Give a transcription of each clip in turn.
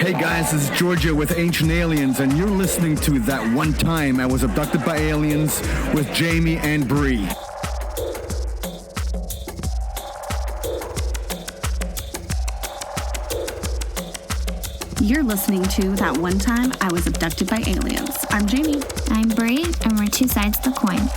Hey guys, this is Georgia with Ancient Aliens, and you're listening to That One Time I Was Abducted by Aliens with Jamie and Bree. You're listening to That One Time I Was Abducted by Aliens. I'm Jamie. I'm Bree, and we're two sides of the coin.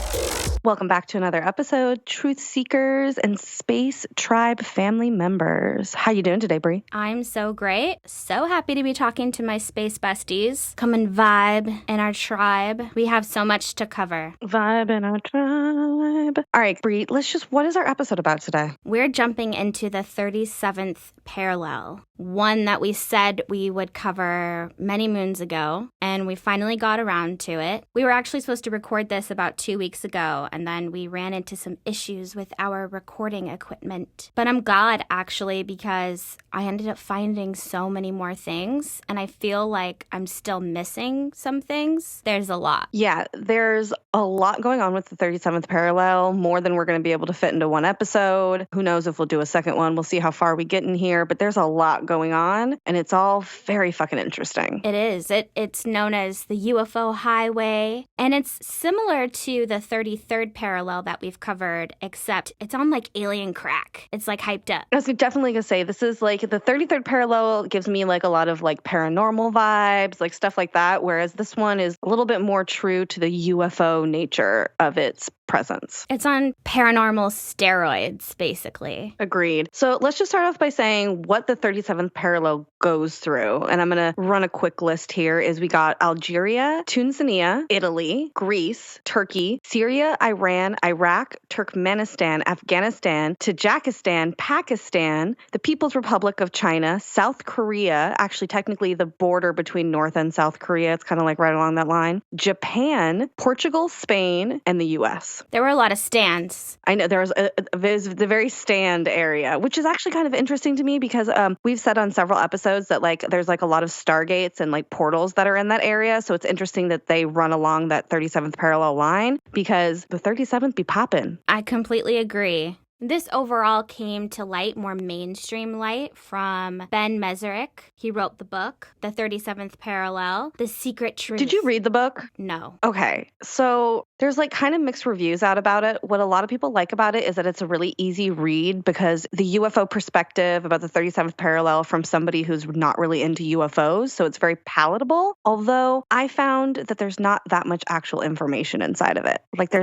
Welcome back to another episode, Truth Seekers and Space Tribe family members. How you doing today, Bree? I'm so great. So happy to be talking to my space besties. Come and vibe in our tribe. We have so much to cover. Vibe in our tribe. All right, Bree, what is our episode about today? We're jumping into the 37th parallel, one that we said we would cover many moons ago, and we finally got around to it. We were actually supposed to record this about 2 weeks ago, and then we ran into some issues with our recording equipment. But I'm glad, actually, because I ended up finding so many more things, and I feel like I'm still missing some things. There's a lot. Yeah, there's a lot going on with the 37th parallel, more than we're going to be able to fit into one episode. Who knows if we'll do a second one. We'll see how far we get in here, but there's a lot going on, and it's all very fucking interesting. It is. It's known as the UFO highway, and it's similar to the 33rd parallel that we've covered, except it's on like alien crack. It's like hyped up. I was definitely gonna say, this is like the 33rd parallel gives me like a lot of like paranormal vibes, like stuff like that, whereas this one is a little bit more true to the UFO nature of its presence. It's on paranormal steroids, basically. Agreed. So let's just start off by saying what the 37th parallel goes through. And I'm going to run a quick list here. Is we got Algeria, Tunisia, Italy, Greece, Turkey, Syria, Iran, Iraq, Turkmenistan, Afghanistan, Tajikistan, Pakistan, the People's Republic of China, South Korea, actually technically the border between North and South Korea. It's kind of like right along that line. Japan, Portugal, Spain, and the U.S. There were a lot of stands. I know there's the very stand area, which is actually kind of interesting to me because we've said on several episodes that like there's like a lot of stargates and like portals that are in that area. So it's interesting that they run along that 37th parallel line because the 37th be poppin'. I completely agree. This overall came to light, more mainstream light, from Ben Meserick. He wrote the book, The 37th Parallel, The Secret Truth. Did you read the book? No. Okay. So there's like kind of mixed reviews out about it. What a lot of people like about it is that it's a really easy read because the UFO perspective about the 37th parallel from somebody who's not really into UFOs. So it's very palatable. Although I found that there's not that much actual information inside of it. Like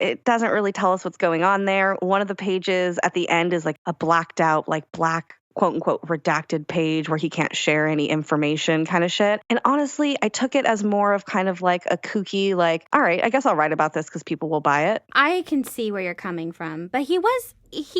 it doesn't really tell us what's going on there. One of the pages at the end is like a blacked out, like black, quote unquote, redacted page where he can't share any information kind of shit. And honestly, I took it as more of kind of like a kooky, like, all right, I guess I'll write about this because people will buy it. I can see where you're coming from, but he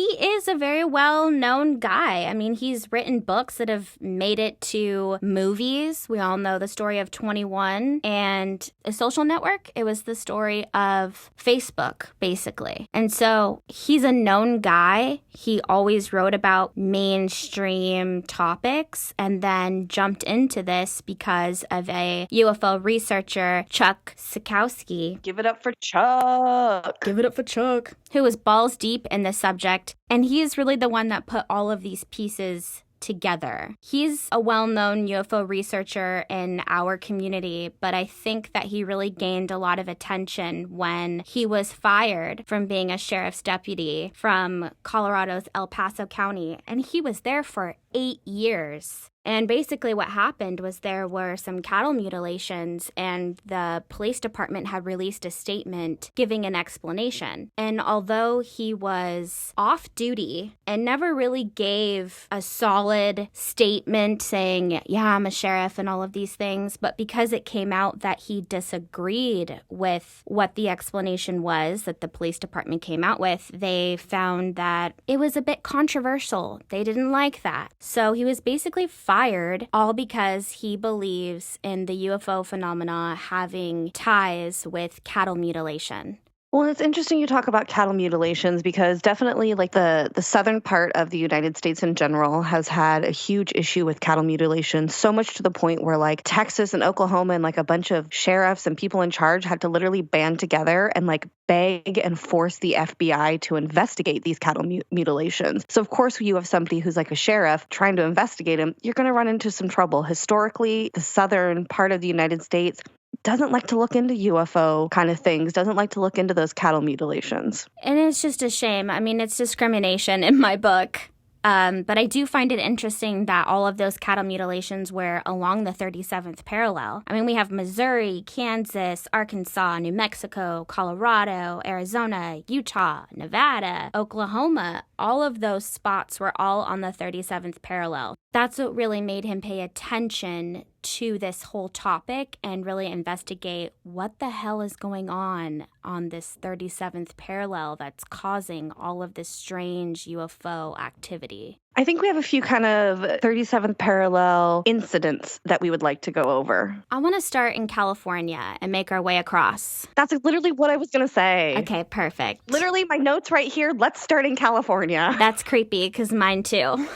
is a very well-known guy. I mean, he's written books that have made it to movies. We all know the story of 21 and A Social Network. It was the story of Facebook, basically. And so he's a known guy. He always wrote about mainstream topics and then jumped into this because of a UFO researcher, Chuck Sikowski. Give it up for Chuck. Give it up for Chuck. Who was balls deep in the subject. And he is really the one that put all of these pieces together. He's a well-known UFO researcher in our community, but I think that he really gained a lot of attention when he was fired from being a sheriff's deputy from Colorado's El Paso County, and he was there for 8 years. And basically what happened was there were some cattle mutilations and the police department had released a statement giving an explanation. And although he was off duty and never really gave a solid statement saying, yeah, I'm a sheriff and all of these things, but because it came out that he disagreed with what the explanation was that the police department came out with, they found that it was a bit controversial. They didn't like that. So he was basically fired, all because he believes in the UFO phenomena having ties with cattle mutilation. Well, it's interesting you talk about cattle mutilations because definitely like the southern part of the United States in general has had a huge issue with cattle mutilation, so much to the point where like Texas and Oklahoma and like a bunch of sheriffs and people in charge had to literally band together and like beg and force the FBI to investigate these cattle mutilations. So of course, you have somebody who's like a sheriff trying to investigate them, you're going to run into some trouble. Historically, the southern part of the United States doesn't like to look into UFO kind of things, doesn't like to look into those cattle mutilations. And it's just a shame. I mean, it's discrimination in my book. But I do find it interesting that all of those cattle mutilations were along the 37th parallel. I mean, we have Missouri, Kansas, Arkansas, New Mexico, Colorado, Arizona, Utah, Nevada, Oklahoma. All of those spots were all on the 37th parallel. That's what really made him pay attention to this whole topic and really investigate what the hell is going on this 37th parallel that's causing all of this strange UFO activity. I think we have a few kind of 37th parallel incidents that we would like to go over. I want to start in California and make our way across. That's literally what I was going to say. Okay, perfect. Literally, my notes right here. Let's start in California. That's creepy because mine too.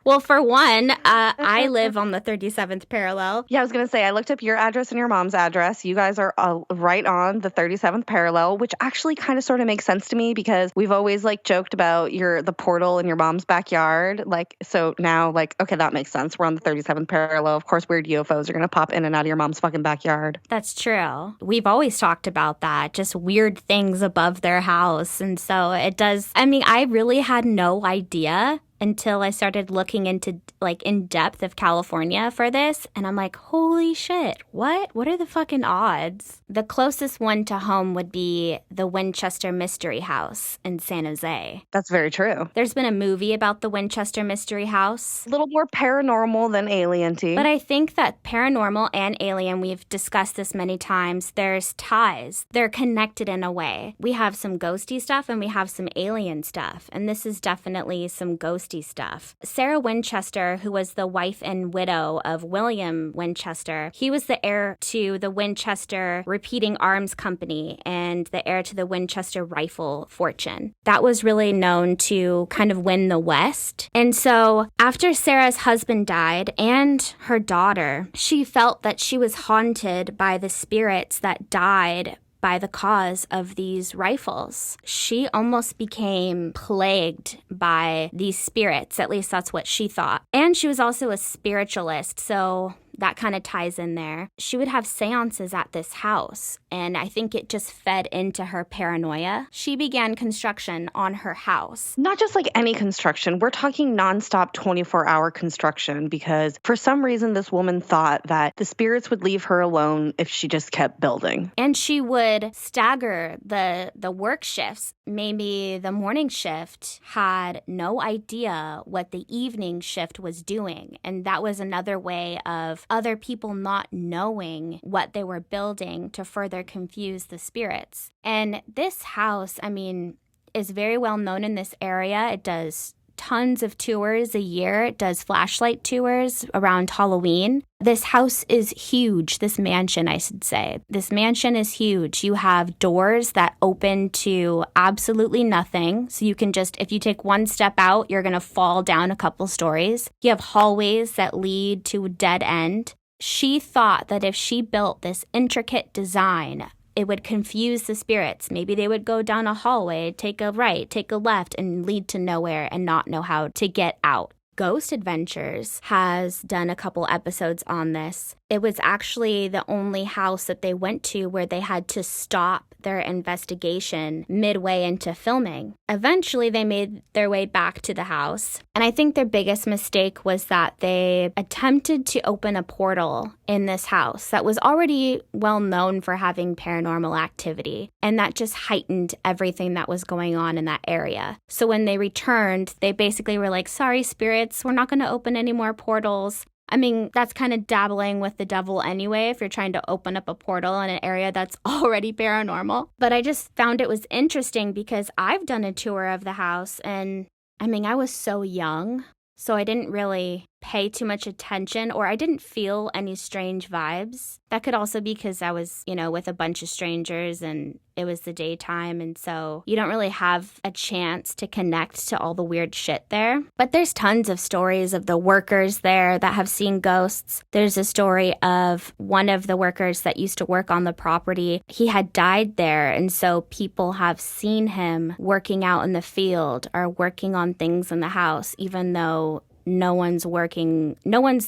Well, for one, I live on the 37th parallel. Yeah, I was going to say, I looked up your address and your mom's address. You guys are right on the 37th parallel, which actually kind of sort of makes sense to me because we've always like joked about the portal in your mom's backyard. Like, so now like, okay, that makes sense. We're on the 37th parallel. Of course, weird UFOs are going to pop in and out of your mom's fucking backyard. That's true. We've always talked about that, just weird things above their house. And so it does. I mean, I really had no idea until I started looking into like in depth of California for this. And I'm like, holy shit, what? What are the fucking odds? The closest one to home would be the Winchester Mystery House in San Jose. That's very true. There's been a movie about the Winchester Mystery House. A little more paranormal than alien-y. But I think that paranormal and alien, we've discussed this many times, there's ties. They're connected in a way. We have some ghosty stuff and we have some alien stuff. And this is definitely some ghosty stuff. Sarah Winchester, who was the wife and widow of William Winchester, he was the heir to the Winchester Repeating Arms Company and the heir to the Winchester rifle fortune. That was really known to kind of win the West. And so after Sarah's husband died and her daughter, she felt that she was haunted by the spirits that died by the cause of these rifles. She almost became plagued by these spirits. At least that's what she thought. And she was also a spiritualist, so that kind of ties in there. She would have seances at this house, and I think it just fed into her paranoia. She began construction on her house. Not just like any construction. We're talking nonstop 24-hour construction because for some reason this woman thought that the spirits would leave her alone if she just kept building. And she would stagger the work shifts. Maybe the morning shift had no idea what the evening shift was doing, and that was another way of other people not knowing what they were building to further confuse the spirits. And this house, I mean, is very well known in this area. It does tons of tours a year. It does flashlight tours around Halloween. This house is huge. This mansion, I should say. This mansion is huge. You have doors that open to absolutely nothing. So you can just, if you take one step out, you're going to fall down a couple stories. You have hallways that lead to a dead end. She thought that if she built this intricate design, it would confuse the spirits. Maybe they would go down a hallway, take a right, take a left, and lead to nowhere and not know how to get out. Ghost Adventures has done a couple episodes on this. It was actually the only house that they went to where they had to stop their investigation midway into filming. Eventually, they made their way back to the house. And I think their biggest mistake was that they attempted to open a portal in this house that was already well known for having paranormal activity. And that just heightened everything that was going on in that area. So when they returned, they basically were like, sorry, spirits, we're not going to open any more portals. I mean, that's kind of dabbling with the devil anyway, if you're trying to open up a portal in an area that's already paranormal. But I just found it was interesting because I've done a tour of the house and I mean, I was so young, so I didn't really pay too much attention, or I didn't feel any strange vibes. That could also be because I was, with a bunch of strangers and it was the daytime, and so you don't really have a chance to connect to all the weird shit there. But there's tons of stories of the workers there that have seen ghosts. There's a story of one of the workers that used to work on the property. He had died there, and so people have seen him working out in the field or working on things in the house, even though no one's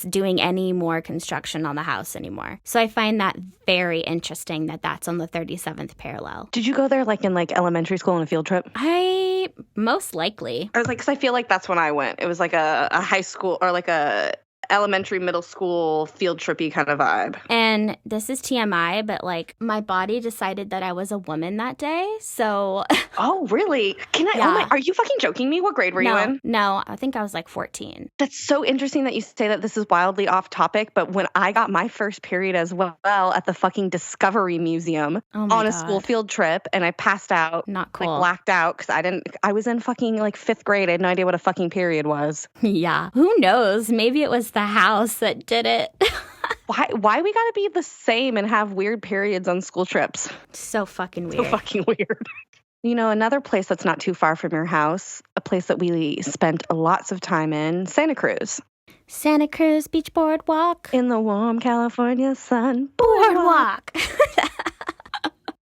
doing any more construction on the house anymore. So I find that very interesting that that's on the 37th parallel. Did you go there in elementary school on a field trip? I most likely. I was because I feel like that's when I went. It was like a high school or like a elementary, middle school field trippy kind of vibe. And this is TMI, but my body decided that I was a woman that day. So. Oh, really? Yeah. Are you fucking joking me? What grade were you in? No, I think I was 14. That's so interesting that you say that. This is wildly off topic, but when I got my first period as well at the fucking Discovery Museum on a school field trip, and I passed out. Not cool. Blacked out because I was in fucking 5th grade. I had no idea what a fucking period was. Yeah. Who knows? Maybe it was the house that did it. Why we gotta be the same and have weird periods on school trips? So fucking weird. So fucking weird. Another place that's not too far from your house, a place that we spent lots of time in, Santa Cruz. Santa Cruz Beach Boardwalk. In the warm California sun. Boardwalk.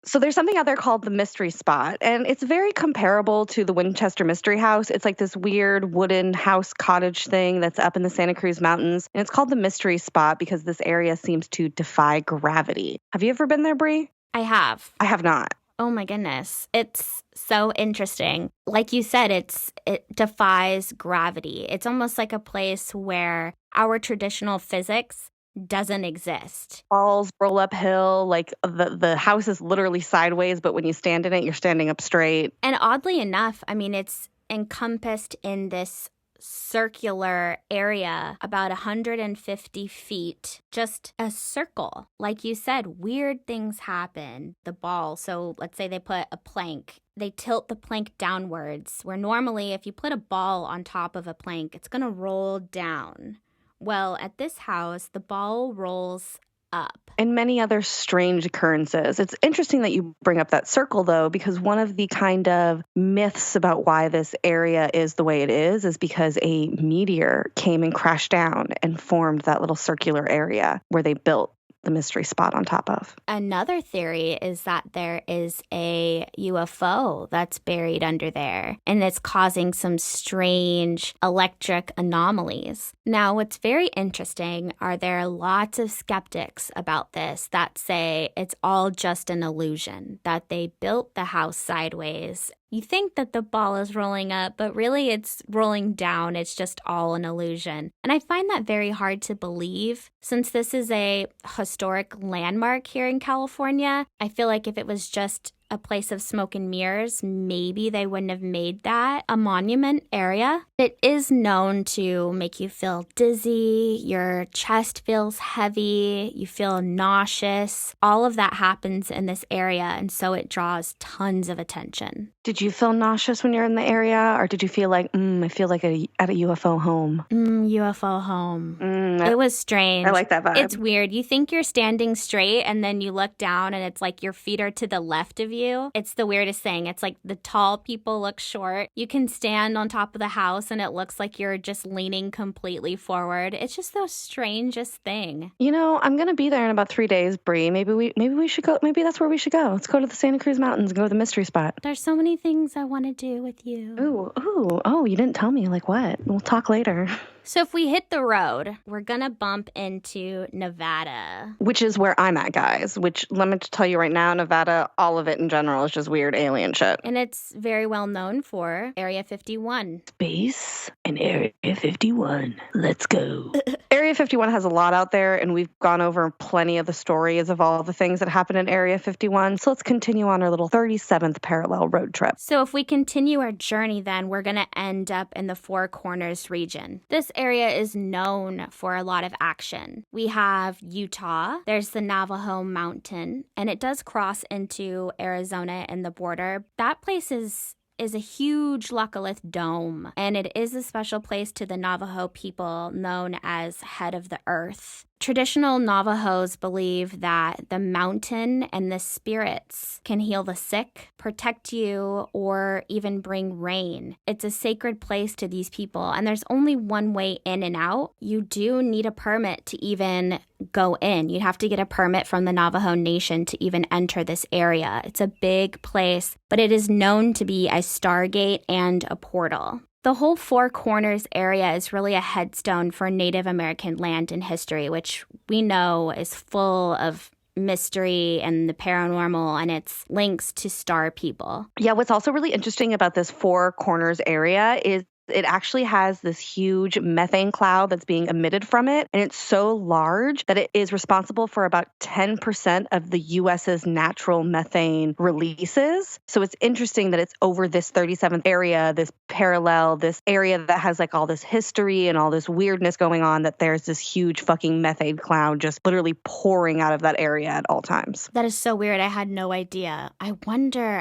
So there's something out there called the Mystery Spot, and it's very comparable to the Winchester Mystery House. It's like this weird wooden house cottage thing that's up in the Santa Cruz Mountains, and it's called the Mystery Spot because this area seems to defy gravity. Have you ever been there, Brie? I have. I have not. Oh my goodness. It's so interesting. Like you said, it defies gravity. It's almost like a place where our traditional physics doesn't exist. Walls roll uphill, the house is literally sideways, but when you stand in it, you're standing up straight. And oddly enough, it's encompassed in this circular area about 150 feet, just a circle. Like you said, weird things happen. The ball, so let's say they put a plank. They tilt the plank downwards, where normally if you put a ball on top of a plank, it's going to roll down. Well, at this house, the ball rolls up. And many other strange occurrences. It's interesting that you bring up that circle, though, because one of the kind of myths about why this area is the way it is because a meteor came and crashed down and formed that little circular area where they built the Mystery Spot on top of. Another theory is that there is a UFO that's buried under there, and it's causing some strange electric anomalies. Now, what's very interesting are there are lots of skeptics about this that say it's all just an illusion, that they built the house sideways. You think that the ball is rolling up, but really it's rolling down. It's just all an illusion. And I find that very hard to believe. Since this is a historic landmark here in California, I feel like if it was just a place of smoke and mirrors, maybe they wouldn't have made that a monument area. It is known to make you feel dizzy, your chest feels heavy, you feel nauseous. All of that happens in this area, and so it draws tons of attention. Did you feel nauseous when you're in the area, or did you feel like, I feel like at a UFO home? UFO home. It was strange. I like that vibe. It's weird. You think you're standing straight, and then you look down, and it's like your feet are to the left of you. It's the weirdest thing. It's like the tall people look short. You can stand on top of the house, and it looks like you're just leaning completely forward. It's just the strangest thing. I'm going to be there in about 3 days, Brie. Maybe we should go. Maybe that's where we should go. Let's go to the Santa Cruz Mountains and go to the Mystery Spot. There's so many things I want to do with you. Oh, you didn't tell me. Like what? We'll talk later. So if we hit the road, we're going to bump into Nevada. Which is where I'm at, guys. Which, let me just tell you right now, Nevada, all of it in general is just weird alien shit. And it's very well known for Area 51. Space and Area 51. Let's go. Area 51 has a lot out there, and we've gone over plenty of the stories of all the things that happen in Area 51. So let's continue on our little 37th parallel road trip. So if we continue our journey, then we're going to end up in the Four Corners region. This area is known for a lot of action. We have Utah, there's the Navajo Mountain, and it does cross into Arizona and the border. That place is is a huge laccolith dome, and it is a special place to the Navajo people known as Head of the Earth. Traditional Navajos believe that the mountain and the spirits can heal the sick, protect you, or even bring rain. It's a sacred place to these people, and there's only one way in and out. You do need a permit to even go in. You'd have to get a permit from the Navajo Nation to even enter this area. It's a big place, but it is known to be a stargate and a portal. The whole Four Corners area is really a headstone for Native American land and history, which we know is full of mystery and the paranormal and its links to star people. Yeah, what's also really interesting about this Four Corners area is it actually has this huge methane cloud that's being emitted from it. And it's so large that it is responsible for about 10% of the U.S.'s natural methane releases. So it's interesting that it's over this 37th area, this parallel, this area that has like all this history and all this weirdness going on, that there's this huge fucking methane cloud just literally pouring out of that area at all times. That is so weird. I had no idea. I wonder.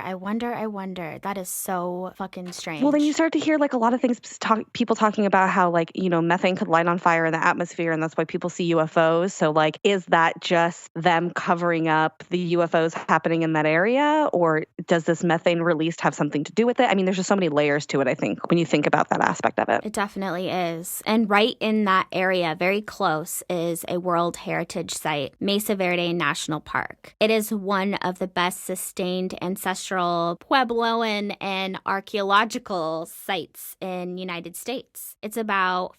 That is so fucking strange. Well, then you start to hear like a lot of things, people talking about how like, you know, methane could light on fire in the atmosphere and that's why people see UFOs. So like, is that just them covering up the UFOs happening in that area? Or does this methane release have something to do with it? I mean, there's just so many layers to it, I think, when you think about that aspect of it. It definitely is. And right in that area, very close, is a World Heritage Site, Mesa Verde National Park. It is one of the best sustained ancestral Puebloan and archaeological sites in United States. It's about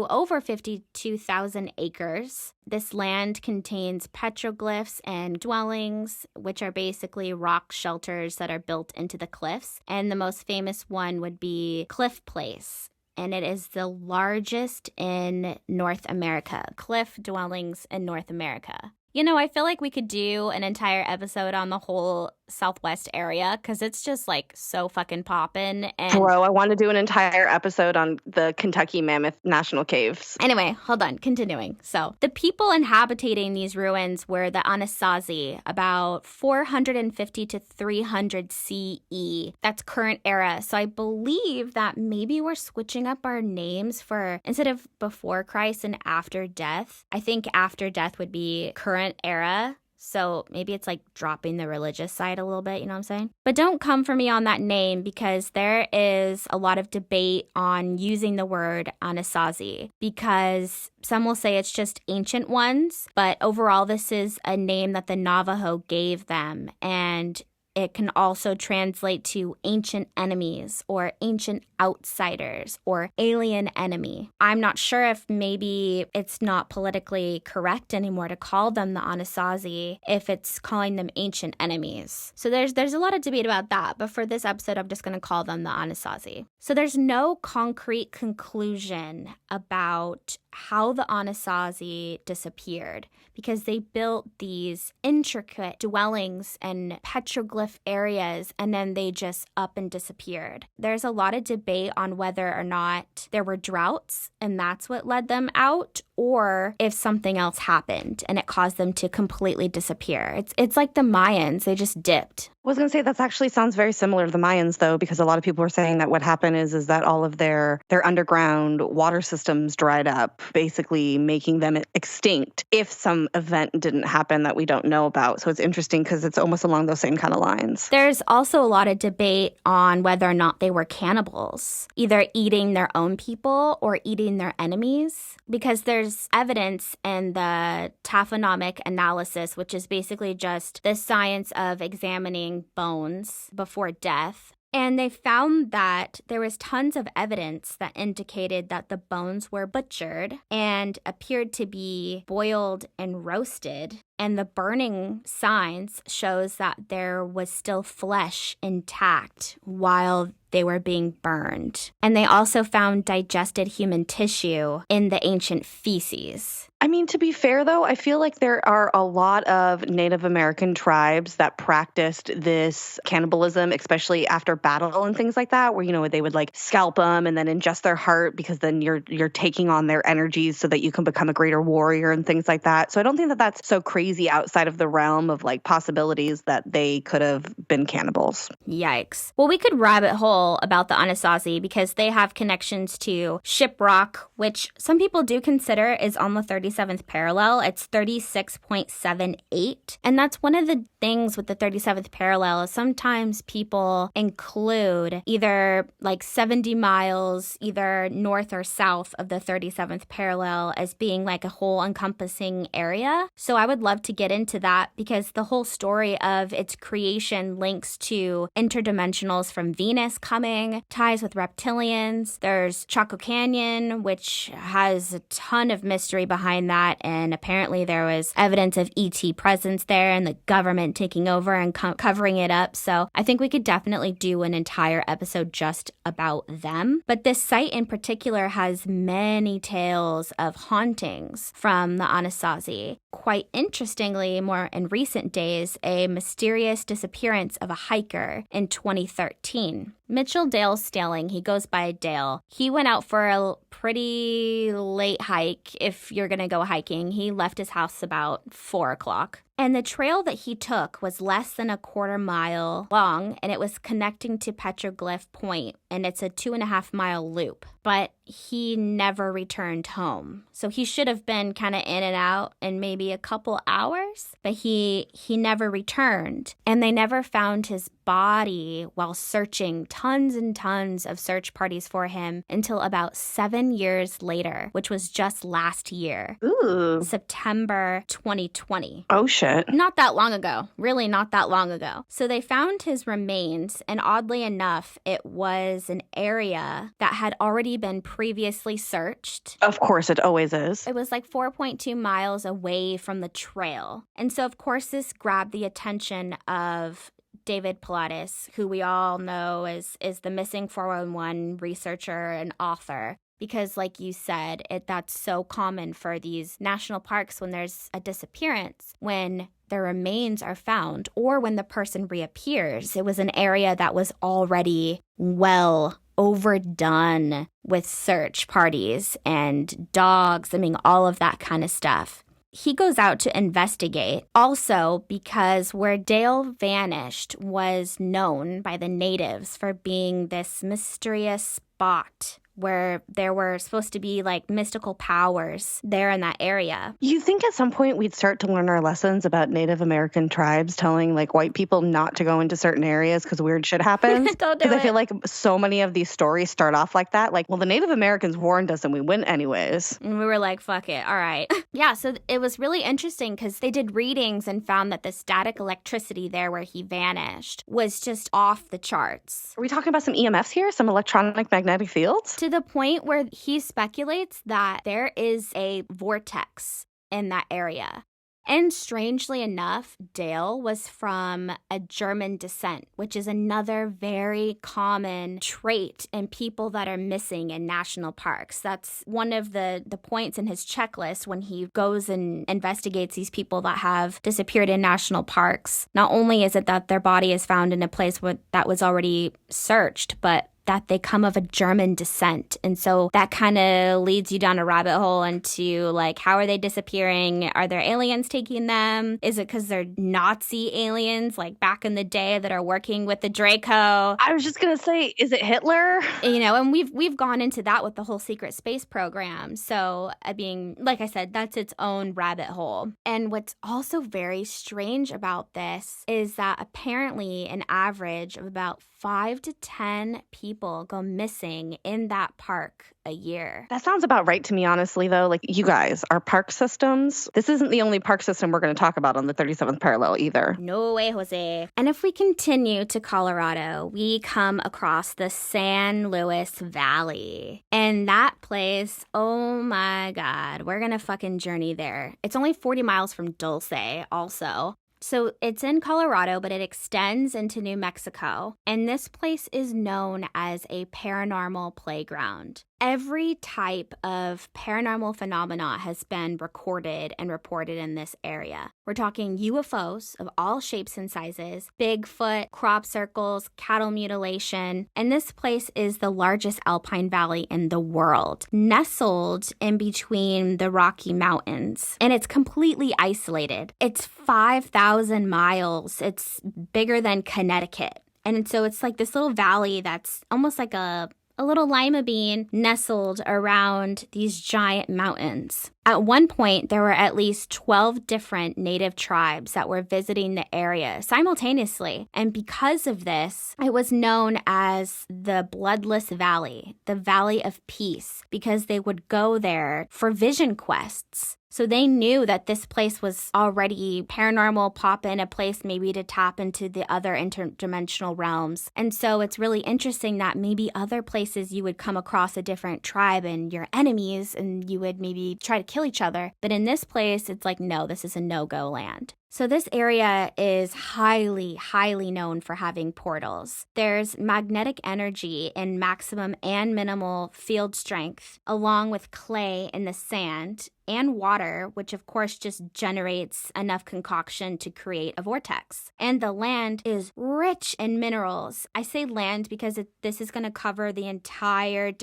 over 52,000 acres. This land contains petroglyphs and dwellings, which are basically rock shelters that are built into the cliffs. And the most famous one would be Cliff Place. And it is the largest in North America. Cliff dwellings in North America. You know, I feel like we could do an entire episode on the whole Southwest area because it's just like so fucking poppin'. And bro, I want to do an entire episode on the Kentucky Mammoth National Caves. Anyway, hold on, continuing. So the people inhabiting these ruins were the Anasazi, about 450 to 300 CE. That's current era. So I believe that maybe we're switching up our names for, instead of before Christ and after death, I think after death would be current era. So maybe it's like dropping the religious side a little bit, you know what I'm saying? But don't come for me on that name because there is a lot of debate on using the word Anasazi because some will say it's just ancient ones, but overall this is a name that the Navajo gave them, and it can also translate to ancient enemies or ancient outsiders or alien enemy. I'm not sure if maybe it's not politically correct anymore to call them the Anasazi if it's calling them ancient enemies. So there's a lot of debate about that, but for this episode, I'm just going to call them the Anasazi. So there's no concrete conclusion about how the Anasazi disappeared because they built these intricate dwellings and petroglyph areas and then they just up and disappeared. There's a lot of debate on whether or not there were droughts and that's what led them out, or if something else happened and it caused them to completely disappear. It's like the Mayans, they just dipped. I was going to say that actually sounds very similar to the Mayans, though, because a lot of people are saying that what happened is that all of their underground water systems dried up, basically making them extinct if some event didn't happen that we don't know about. So it's interesting because it's almost along those same kind of lines. There's also a lot of debate on whether or not they were cannibals, either eating their own people or eating their enemies, because there's evidence in the taphonomic analysis, which is basically just the science of examining bones before death. And they found that there was tons of evidence that indicated that the bones were butchered and appeared to be boiled and roasted. And the burning signs shows that there was still flesh intact while they were being burned. And they also found digested human tissue in the ancient feces. I mean, to be fair, though, I feel like there are a lot of Native American tribes that practiced this cannibalism, especially after battle and things like that, where, you know, they would like scalp them and then ingest their heart because then you're taking on their energies so that you can become a greater warrior and things like that. So I don't think that that's so crazy crazy outside of the realm of like possibilities that they could have been cannibals. Yikes. Well, we could rabbit hole about the Anasazi because they have connections to Shiprock, which some people do consider is on the 37th parallel. It's 36.78. And that's one of the things with the 37th parallel is sometimes people include either like 70 miles either north or south of the 37th parallel as being like a whole encompassing area. So I would love to get into that because the whole story of its creation links to interdimensionals from Venus coming, ties with reptilians. There's Chaco Canyon, which has a ton of mystery behind that. And apparently there was evidence of ET presence there and the government taking over and covering it up. So I think we could definitely do an entire episode just about them. But this site in particular has many tales of hauntings from the Anasazi. Quite interestingly, more in recent days, a mysterious disappearance of a hiker in 2013. Mitchell Dale Staling, he goes by Dale. He went out for a pretty late hike. If you're going to go hiking, he left his house about 4 o'clock. And the trail that he took was less than a quarter mile long, and it was connecting to Petroglyph Point, and it's a 2.5-mile loop. But he never returned home. So he should have been kind of in and out in maybe a couple hours, but he never returned. And they never found his body while searching tons and tons of search parties for him until about 7 years later, which was just last year. Ooh. September 2020. Oh, shit. Not that long ago. Really not that long ago. So they found his remains, and oddly enough, it was an area that had already been previously searched. Of course, it always is. It was like 4.2 miles away from the trail. And so, of course, this grabbed the attention of David Pilatus, who we all know is the missing 411 researcher and author. Because like you said, that's so common for these national parks when there's a disappearance, when their remains are found or when the person reappears. It was an area that was already well overdone with search parties and dogs. I mean, all of that kind of stuff. He goes out to investigate also because where Dale vanished was known by the natives for being this mysterious spot where there were supposed to be like mystical powers there in that area. You think at some point we'd start to learn our lessons about Native American tribes telling like white people not to go into certain areas because weird shit happens? Because I feel like so many of these stories start off like that. Like, well, the Native Americans warned us and we went anyways. And we were like, fuck it. All right. Yeah, so it was really interesting because they did readings and found that the static electricity there where he vanished was just off the charts. Are we talking about some EMFs here? Some electronic magnetic fields? To the point where he speculates that there is a vortex in that area. And strangely enough, Dale was from a German descent, which is another very common trait in people that are missing in national parks. That's one of the points in his checklist when he goes and investigates these people that have disappeared in national parks. Not only is it that their body is found in a place that was already searched, but that they come of a German descent. And so that kind of leads you down a rabbit hole into like, how are they disappearing? Are there aliens taking them? Is it because they're Nazi aliens like back in the day that are working with the Draco? I was just going to say, is it Hitler? You know, and we've gone into that with the whole secret space program. So I mean, like I said, that's its own rabbit hole. And what's also very strange about this is that apparently an average of about 5 to 10 people go missing in that park a year. That sounds about right to me, honestly, though. Like, you guys, our park systems, this isn't the only park system we're going to talk about on the 37th parallel either. No way, Jose. And if we continue to Colorado, we come across the San Luis Valley. And that place, oh my God, we're going to fucking journey there. It's only 40 miles from Dulce also. So it's in Colorado, but it extends into New Mexico. And this place is known as a paranormal playground. Every type of paranormal phenomena has been recorded and reported in this area. We're talking UFOs of all shapes and sizes, Bigfoot, crop circles, cattle mutilation, and this place is the largest alpine valley in the world, nestled in between the Rocky Mountains, and it's completely isolated. It's 5,000 miles. It's bigger than Connecticut. And so it's like this little valley that's almost like a little lima bean nestled around these giant mountains. At one point, there were at least 12 different native tribes that were visiting the area simultaneously. And because of this, it was known as the Bloodless Valley, the Valley of Peace, because they would go there for vision quests. So they knew that this place was already paranormal, pop-in, a place maybe to tap into the other interdimensional realms. And so it's really interesting that maybe other places you would come across a different tribe and your enemies and you would maybe try to kill each other. But in this place, it's like, no, this is a no-go land. So this area is highly, highly known for having portals. There's magnetic energy in maximum and minimal field strength, along with clay in the sand and water, which of course just generates enough concoction to create a vortex. And the land is rich in minerals. I say land because this is going to cover the entire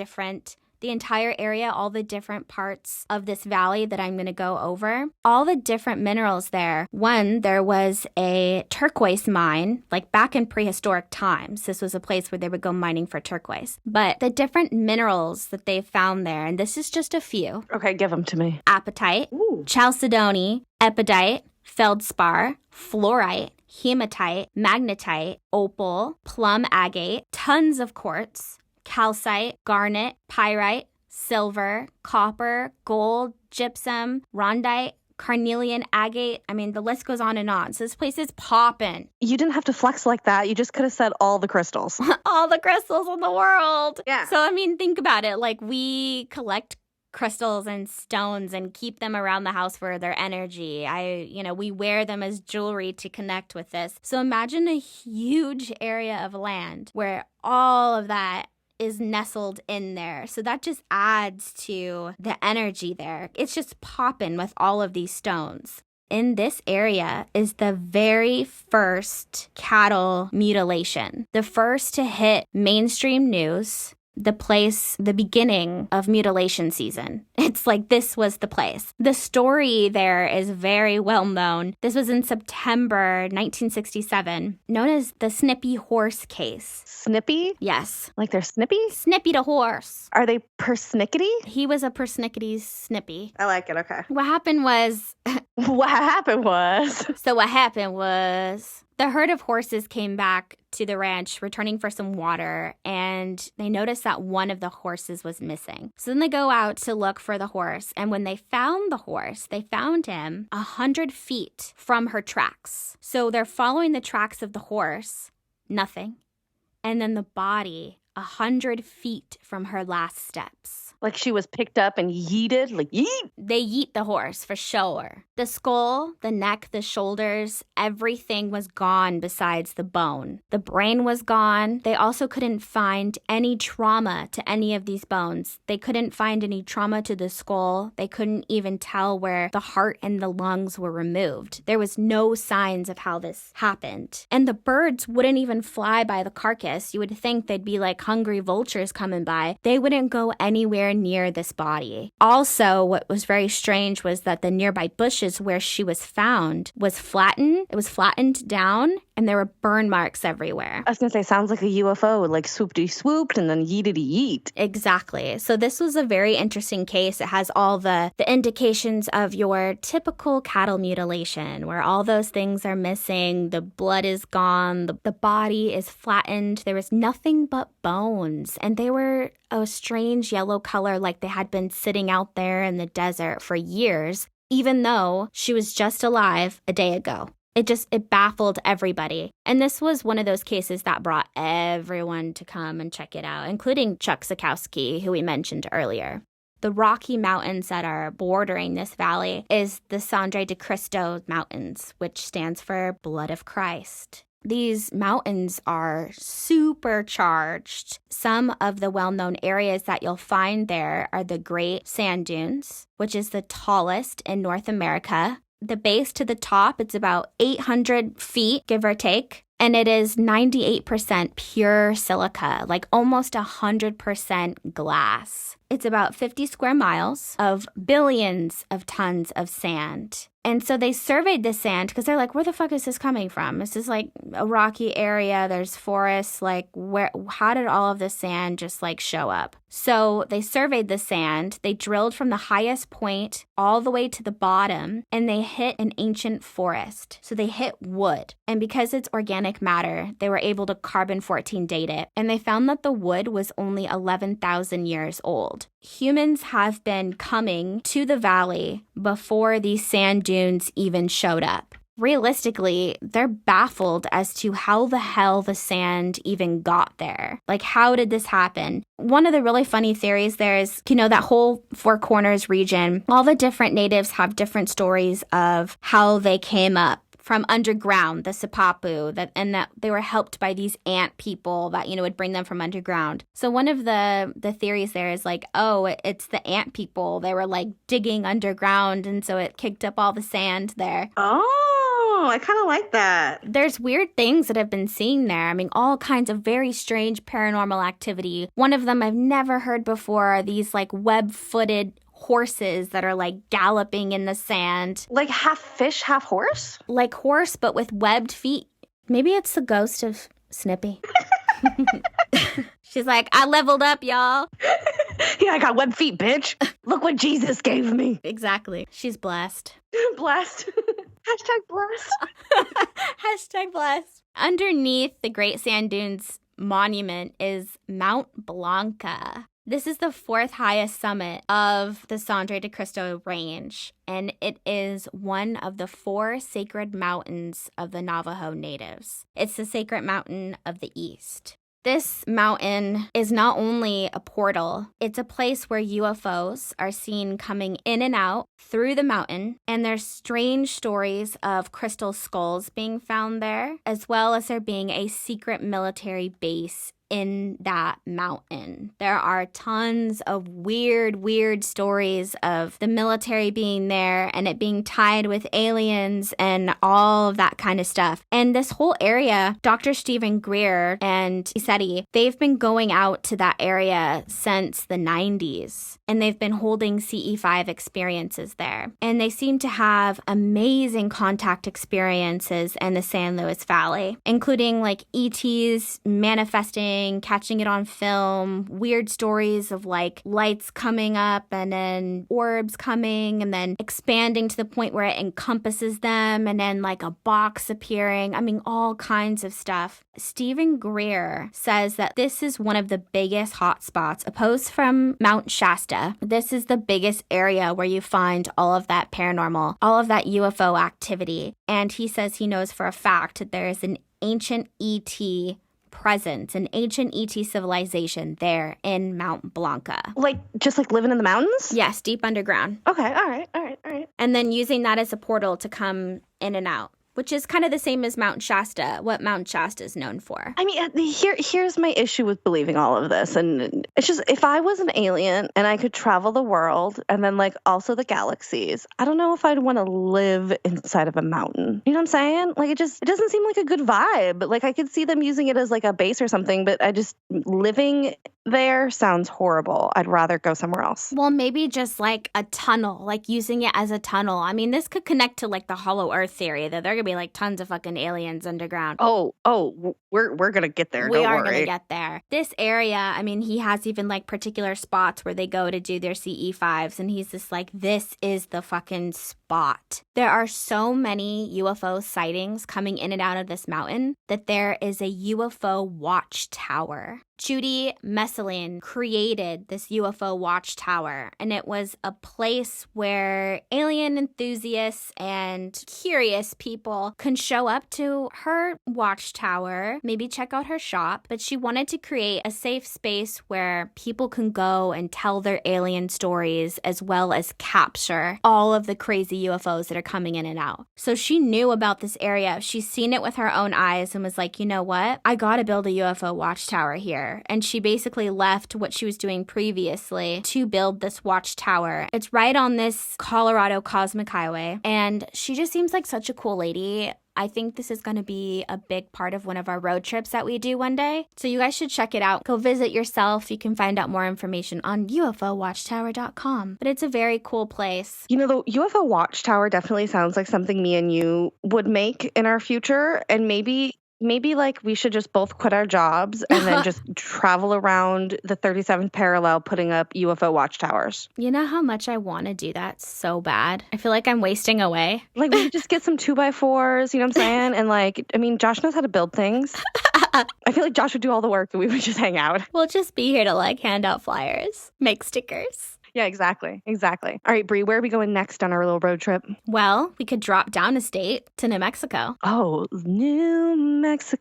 area, all the different parts of this valley that I'm going to go over. All the different minerals there. One, there was a turquoise mine, like back in prehistoric times. This was a place where they would go mining for turquoise. But the different minerals that they found there, and this is just a few. Okay, give them to me. Apatite, chalcedony, epidite, feldspar, fluorite, hematite, magnetite, opal, plum agate, tons of quartz, calcite, garnet, pyrite, silver, copper, gold, gypsum, rondite, carnelian agate. I mean, the list goes on and on. So this place is popping. You didn't have to flex like that. You just could have said all the crystals. All the crystals in the world. Yeah. So, I mean, think about it. Like, we collect crystals and stones and keep them around the house for their energy. We wear them as jewelry to connect with this. So imagine a huge area of land where all of that is nestled in there. So that just adds to the energy there. It's just popping with all of these stones. In this area is the very first cattle mutilation, the first to hit mainstream news, the beginning of mutilation season. It's like this was the place. The story there is very well known. This was in September 1967, known as the Snippy Horse case. Snippy? Yes. Like they're snippy? Snippy the horse. Are they persnickety? He was a persnickety Snippy. I like it, okay. What happened was... So what happened was... The herd of horses came back to the ranch, returning for some water, and they noticed that one of the horses was missing. So then they go out to look for the horse, and when they found the horse, they found him 100 feet from her tracks. So they're following the tracks of the horse, nothing, and then the body 100 feet from her last steps. Like she was picked up and yeeted, like yeet. They yeet the horse for sure. The skull, the neck, the shoulders, everything was gone besides the bone. The brain was gone. They also couldn't find any trauma to any of these bones. They couldn't find any trauma to the skull. They couldn't even tell where the heart and the lungs were removed. There was no signs of how this happened. And the birds wouldn't even fly by the carcass. You would think they'd be like hungry vultures coming by. They wouldn't go anywhere near this body. Also, what was very strange was that the nearby bushes where she was found was flattened. It was flattened down, and there were burn marks everywhere. I was going to say, sounds like a UFO, like swooped and then yeetity yeet. Exactly. So this was a very interesting case. It has all the indications of your typical cattle mutilation, where all those things are missing, the blood is gone, the body is flattened, there was nothing but bones, and they were a strange yellow color, like they had been sitting out there in the desert for years, even though she was just alive a day ago. It baffled everybody. And this was one of those cases that brought everyone to come and check it out, including Chuck Sikowski, who we mentioned earlier. The Rocky Mountains that are bordering this valley is the Sangre de Cristo Mountains, which stands for Blood of Christ. These mountains are supercharged. Some of the well-known areas that you'll find there are the Great Sand Dunes, which is the tallest in North America. The base to the top, it's about 800 feet, give or take. And it is 98% pure silica, like almost 100% glass. It's about 50 square miles of billions of tons of sand. And so they surveyed the sand because they're like, where the fuck is this coming from? This is like a rocky area. There's forests. Like, how did all of the sand just like show up? So they surveyed the sand. They drilled from the highest point all the way to the bottom, and they hit an ancient forest. So they hit wood. And because it's organic matter, they were able to carbon-14 date it. And they found that the wood was only 11,000 years old. Humans have been coming to the valley before these sand dunes even showed up. Realistically, they're baffled as to how the hell the sand even got there. Like, how did this happen? One of the really funny theories there is, that whole Four Corners region, all the different natives have different stories of how they came up from underground, the Sipapu, and that they were helped by these ant people that, would bring them from underground. So one of the theories there is like, it's the ant people. They were like digging underground, and so it kicked up all the sand there. Oh, I kind of like that. There's weird things that have been seen there. I mean, all kinds of very strange paranormal activity. One of them I've never heard before are these like web-footed horses that are like galloping in the sand. Like half fish, half horse? Like horse, but with webbed feet. Maybe it's the ghost of Snippy. She's like, I leveled up, y'all. Yeah, I got webbed feet, bitch. Look what Jesus gave me. Exactly. She's blessed. Blessed. Hashtag blessed. Hashtag blessed. Underneath the Great Sand Dunes monument is Mount Blanca. This is the fourth highest summit of the Sangre de Cristo range, and it is one of the 4 sacred mountains of the Navajo natives. It's the sacred mountain of the East. This mountain is not only a portal, it's a place where UFOs are seen coming in and out through the mountain, and there's strange stories of crystal skulls being found there, as well as there being a secret military base in that mountain. There are tons of weird stories of the military being there and it being tied with aliens and all of that kind of stuff. And this whole area, Dr. Stephen Greer and Isetti, they've been going out to that area since the 90s. And they've been holding CE5 experiences there. And they seem to have amazing contact experiences in the San Luis Valley, including like ETs manifesting, catching it on film, weird stories of like lights coming up and then orbs coming and then expanding to the point where it encompasses them and then like a box appearing. I mean, all kinds of stuff. Stephen Greer says that this is one of the biggest hotspots, opposed from Mount Shasta. This is the biggest area where you find all of that paranormal, all of that UFO activity. And he says he knows for a fact that there is an ancient ET presence, an ancient ET civilization there in Mount Blanca. Like, just like living in the mountains? Yes, deep underground. Okay, all right. And then using that as a portal to come in and out, which is kind of the same as Mount Shasta, what Mount Shasta is known for. I mean, here's my issue with believing all of this. And it's just, if I was an alien and I could travel the world and then like also the galaxies, I don't know if I'd want to live inside of a mountain. You know what I'm saying? Like, it doesn't seem like a good vibe. Like, I could see them using it as like a base or something, but living there sounds horrible. I'd rather go somewhere else. Well, maybe just like a tunnel, like using it as a tunnel. I mean, this could connect to like the hollow earth theory that there are going to be like tons of fucking aliens underground. Oh, we're going to get there. We are going to get there. This area, I mean, he has even like particular spots where they go to do their CE5s, and he's just like, this is the fucking spot. There are so many UFO sightings coming in and out of this mountain that there is a UFO watchtower. Judy Messelin created this UFO watchtower, and it was a place where alien enthusiasts and curious people can show up to her watchtower, maybe check out her shop, but she wanted to create a safe space where people can go and tell their alien stories as well as capture all of the crazy the UFOs that are coming in and out. So she knew about this area. She's seen it with her own eyes and was like, you know what? I gotta build a UFO watchtower here. And she basically left what she was doing previously to build this watchtower. It's right on this Colorado Cosmic Highway. And she just seems like such a cool lady. I think this is going to be a big part of one of our road trips that we do one day. So you guys should check it out. Go visit yourself. You can find out more information on UFOwatchtower.com. But it's a very cool place. You know, the UFO Watchtower definitely sounds like something me and you would make in our future. And maybe like we should just both quit our jobs and then just travel around the 37th parallel putting up UFO watchtowers. You know how much I want to do that so bad? I feel like I'm wasting away. Like we just get some 2x4s, you know what I'm saying? And like, I mean, Josh knows how to build things. I feel like Josh would do all the work and we would just hang out. We'll just be here to like hand out flyers, make stickers. Yeah, exactly. All right, Bree, where are we going next on our little road trip? Well, we could drop down a state to New Mexico. Oh, New Mexico.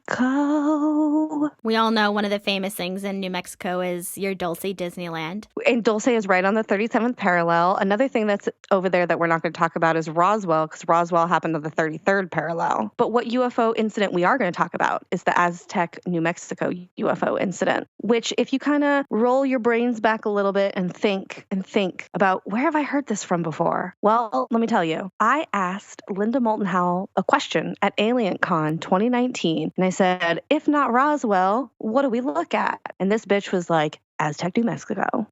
We all know one of the famous things in New Mexico is your Dulce Disneyland. And Dulce is right on the 37th parallel. Another thing that's over there that we're not going to talk about is Roswell, because Roswell happened on the 33rd parallel. But what UFO incident we are going to talk about is the Aztec, New Mexico UFO incident, which if you kind of roll your brains back a little bit and think about where have I heard this from before? Well, let me tell you. I asked Linda Moulton Howell a question at AlienCon 2019, and I said, if not Roswell, what do we look at? And this bitch was like, Aztec, New Mexico.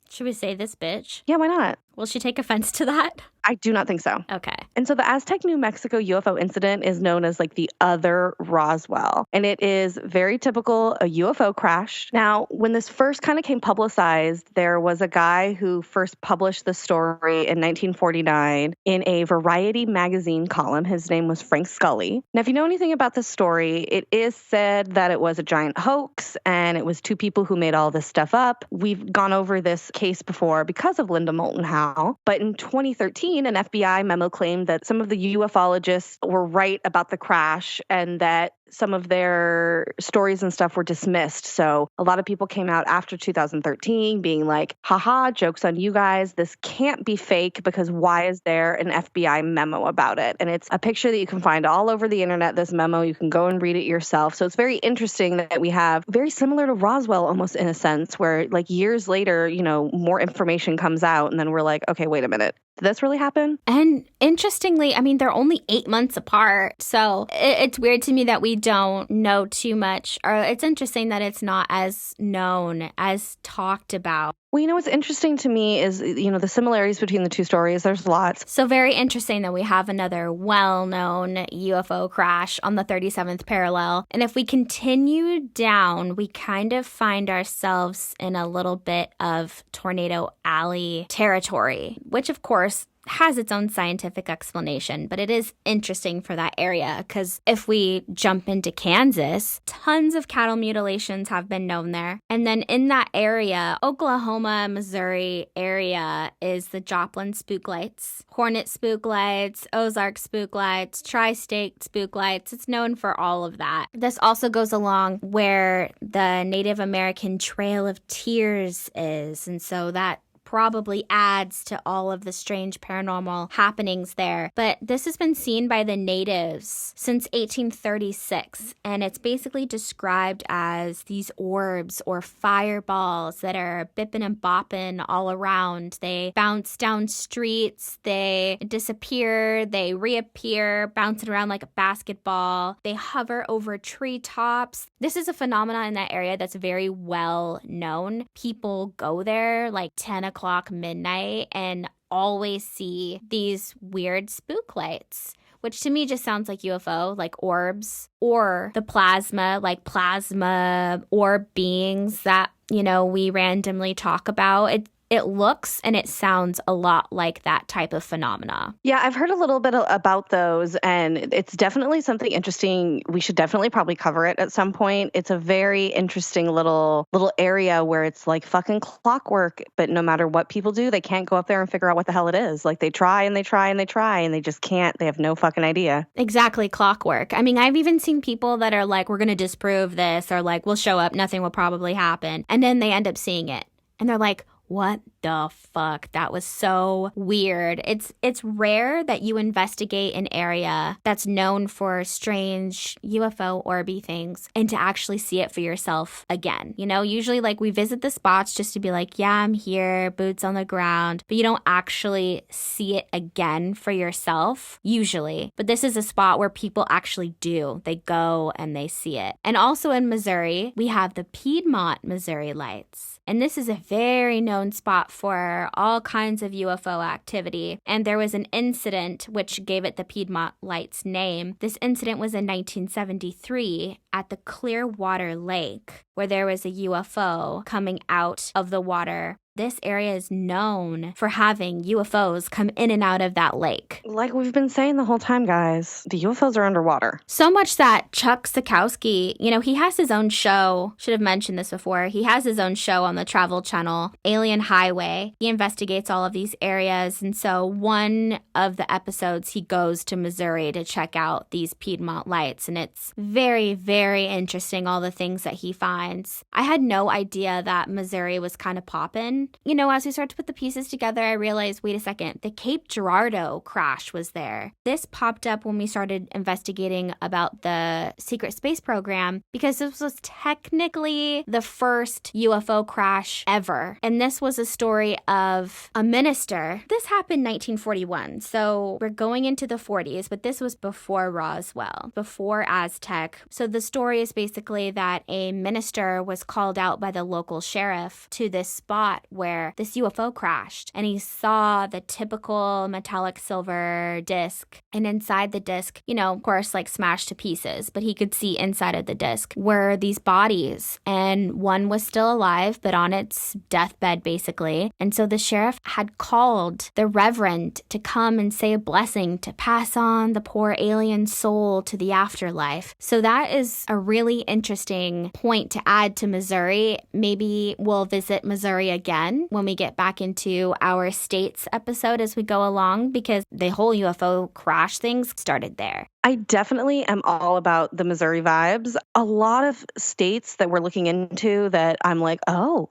Should we say this bitch? Yeah, why not? Will she take offense to that? I do not think so. Okay. And so the Aztec, New Mexico UFO incident is known as like the other Roswell. And it is very typical, a UFO crash. Now, when this first kind of came publicized, there was a guy who first published the story in 1949 in a Variety magazine column. His name was Frank Scully. Now, if you know anything about this story, it is said that it was a giant hoax and it was two people who made all this stuff up. We've gone over this case before because of Linda Moulton Howell. But in 2013, an FBI memo claimed that some of the ufologists were right about the crash and that some of their stories and stuff were dismissed. So a lot of people came out after 2013 being like, haha, joke's on you guys. This can't be fake because why is there an FBI memo about it? And it's a picture that you can find all over the internet, this memo. You can go and read it yourself. So it's very interesting that we have very similar to Roswell almost in a sense where like years later, you know, more information comes out and then we're like, okay, wait a minute. Did this really happen? And interestingly, I mean, they're only 8 months apart. So it's weird to me that we don't know too much. Or it's interesting that it's not as known, as talked about. Well, you know, what's interesting to me is, you know, the similarities between the two stories. There's lots. So very interesting that we have another well-known UFO crash on the 37th parallel. And if we continue down, we kind of find ourselves in a little bit of Tornado Alley territory, which of course has its own scientific explanation, but it is interesting for that area because if we jump into Kansas, tons of cattle mutilations have been known there. And then in that area, Oklahoma, Missouri area is the Joplin Spook Lights, Hornet Spook Lights, Ozark Spook Lights, Tri-State Spook Lights. It's known for all of that. This also goes along where the Native American Trail of Tears is. And so that probably adds to all of the strange paranormal happenings there. But this has been seen by the natives since 1836, and it's basically described as these orbs or fireballs that are bipping and bopping all around. They bounce down streets, they disappear, they reappear, bouncing around like a basketball. They hover over treetops. This is a phenomenon in that area that's very well known. People go there like 10 o'clock midnight and always see these weird spook lights, which to me just sounds like UFO, like orbs, or the plasma, like plasma orb beings that, you know, we randomly talk about. It looks and it sounds a lot like that type of phenomena. Yeah, I've heard a little bit about those, and it's definitely something interesting. We should definitely probably cover it at some point. It's a very interesting little area where it's like fucking clockwork, but no matter what people do, they can't go up there and figure out what the hell it is. Like they try and they try and they try, and they just can't. They have no fucking idea. Exactly, clockwork. I mean, I've even seen people that are like, we're going to disprove this, or like, we'll show up, nothing will probably happen. And then they end up seeing it. And they're like, what the fuck? That was so weird. It's rare that you investigate an area that's known for strange UFO orby things and to actually see it for yourself again. You know, usually like we visit the spots just to be like, yeah, I'm here, boots on the ground, but you don't actually see it again for yourself, usually. But this is a spot where people actually do. They go and they see it. And also in Missouri, we have the Piedmont Missouri Lights. And this is a very known spot for all kinds of UFO activity. And there was an incident which gave it the Piedmont Lights name. This incident was in 1973 at the Clearwater Lake, where there was a UFO coming out of the water. This area is known for having UFOs come in and out of that lake. Like we've been saying the whole time, guys, the UFOs are underwater. So much that Chuck Sikowski, you know, he has his own show. Should have mentioned this before. He has his own show on the Travel Channel, Alien Highway. He investigates all of these areas. And so one of the episodes, he goes to Missouri to check out these Piedmont Lights. And it's very, very interesting, all the things that he finds. I had no idea that Missouri was kind of poppin'. You know, as we start to put the pieces together, I realized, wait a second, the Cape Girardeau crash was there. This popped up when we started investigating about the secret space program because this was technically the first UFO crash ever. And this was a story of a minister. This happened 1941, so we're going into the 40s, but this was before Roswell, before Aztec. So the story is basically that a minister was called out by the local sheriff to this spot where this UFO crashed, and he saw the typical metallic silver disc, and inside the disc, you know, of course, like smashed to pieces, but he could see inside of the disc were these bodies, and one was still alive, but on its deathbed, basically. And so the sheriff had called the reverend to come and say a blessing to pass on the poor alien soul to the afterlife. So that is a really interesting point to add to Missouri. Maybe we'll visit Missouri again when we get back into our states episode as we go along, because the whole UFO crash things started there. I definitely am all about the Missouri vibes. A lot of states that we're looking into that I'm like, oh.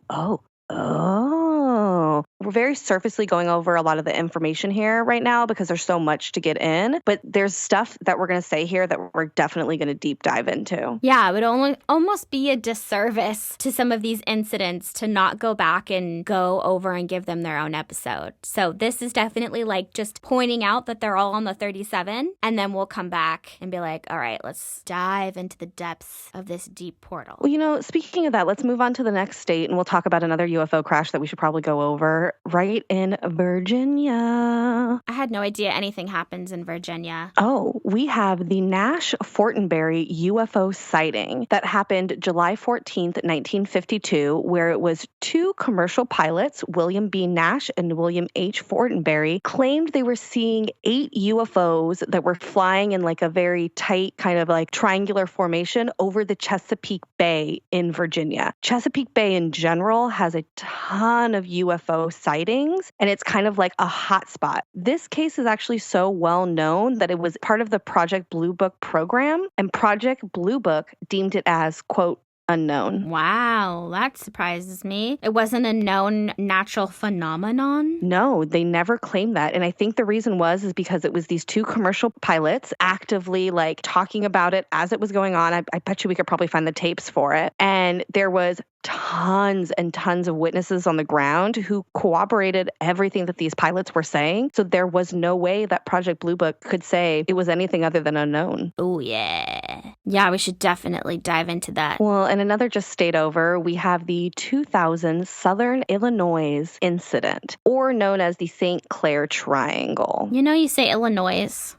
We're very surfacely going over a lot of the information here right now because there's so much to get in. But there's stuff that we're going to say here that we're definitely going to deep dive into. Yeah, it would almost be a disservice to some of these incidents to not go back and go over and give them their own episode. So this is definitely like just pointing out that they're all on the 37. And then we'll come back and be like, all right, let's dive into the depths of this deep portal. Well, you know, speaking of that, let's move on to the next state and we'll talk about another UFO crash that we should probably go over. Right in Virginia. I had no idea anything happens in Virginia. Oh, we have the Nash Fortenberry UFO sighting that happened July 14th, 1952, where it was two commercial pilots, William B. Nash and William H. Fortenberry, claimed they were seeing 8 UFOs that were flying in like a very tight kind of like triangular formation over the Chesapeake Bay in Virginia. Chesapeake Bay in general has a ton of UFO sightings, and it's kind of like a hot spot. This case is actually so well known that it was part of the Project Blue Book program, and Project Blue Book deemed it as, quote, unknown. Wow, that surprises me. It wasn't a known natural phenomenon? No, they never claimed that. And I think the reason is because it was these two commercial pilots actively like talking about it as it was going on. I bet you we could probably find the tapes for it. And there was tons and tons of witnesses on the ground who corroborated everything that these pilots were saying. So there was no way that Project Blue Book could say it was anything other than unknown. Oh, yeah. Yeah, we should definitely dive into that. Well, and another just state over, we have the 2000 Southern Illinois incident, or known as the St. Clair Triangle. You know, you say Illinois.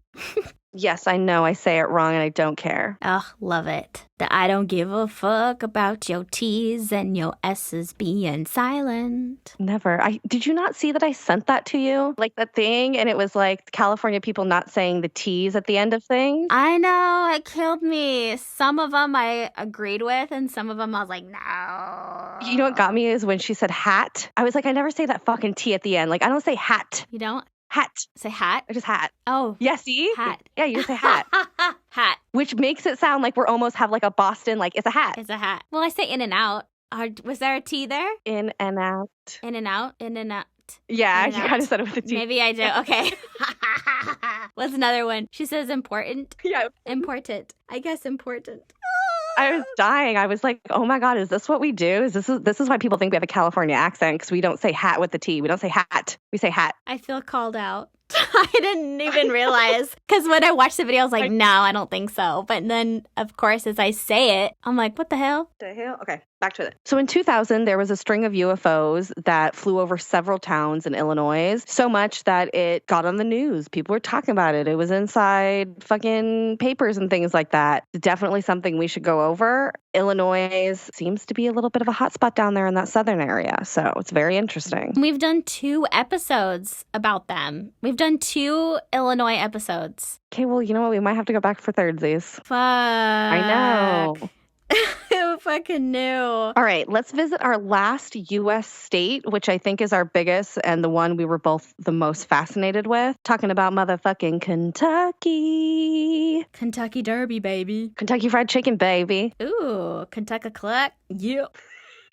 Yes, I know I say it wrong and I don't care. Oh, love it. The I don't give a fuck about your T's and your S's being silent. Never. Did you not see that I sent that to you? Like that thing, and it was like California people not saying the T's at the end of things? I know, it killed me. Some of them I agreed with, and some of them I was like, no. You know what got me is when she said hat. I was like, I never say that fucking T at the end. Like, I don't say hat. You don't? Hat. Say hat? I just hat. Oh. Yeah, see? Hat. Yeah, you just say hat. Hat. Which makes it sound like we're almost have like a Boston, like it's a hat. It's a hat. Well, I say in and out. Was there a T there? In and out. In and out? In and out. Yeah, In and you out. kind of said it with a T. Maybe I do. Okay. What's another one? She says important. Yeah. Important. I guess important. I was dying. I was like, oh my God, is this what we do? This is why people think we have a California accent, because we don't say hat with the T. We don't say hat. We say hat. I feel called out. I didn't even realize. Because when I watched the video, I was like, no, I don't think so. But then, of course, as I say it, I'm like, what the hell? The hell? Okay, back to it. So in 2000, there was a string of UFOs that flew over several towns in Illinois, so much that it got on the news. People were talking about it. It was inside fucking papers and things like that. Definitely something we should go over. Illinois seems to be a little bit of a hotspot down there in that southern area, so it's very interesting. We've done 2 episodes about them. We've done 2 Illinois episodes. Okay, well, you know what? We might have to go back for thirdsies. Fuck. I know. Who fucking knew? All right, let's visit our last U.S. state, which I think is our biggest and the one we were both the most fascinated with. Talking about motherfucking Kentucky. Kentucky Derby, baby. Kentucky Fried Chicken, baby. Ooh, Kentucky Cluck. Yeah.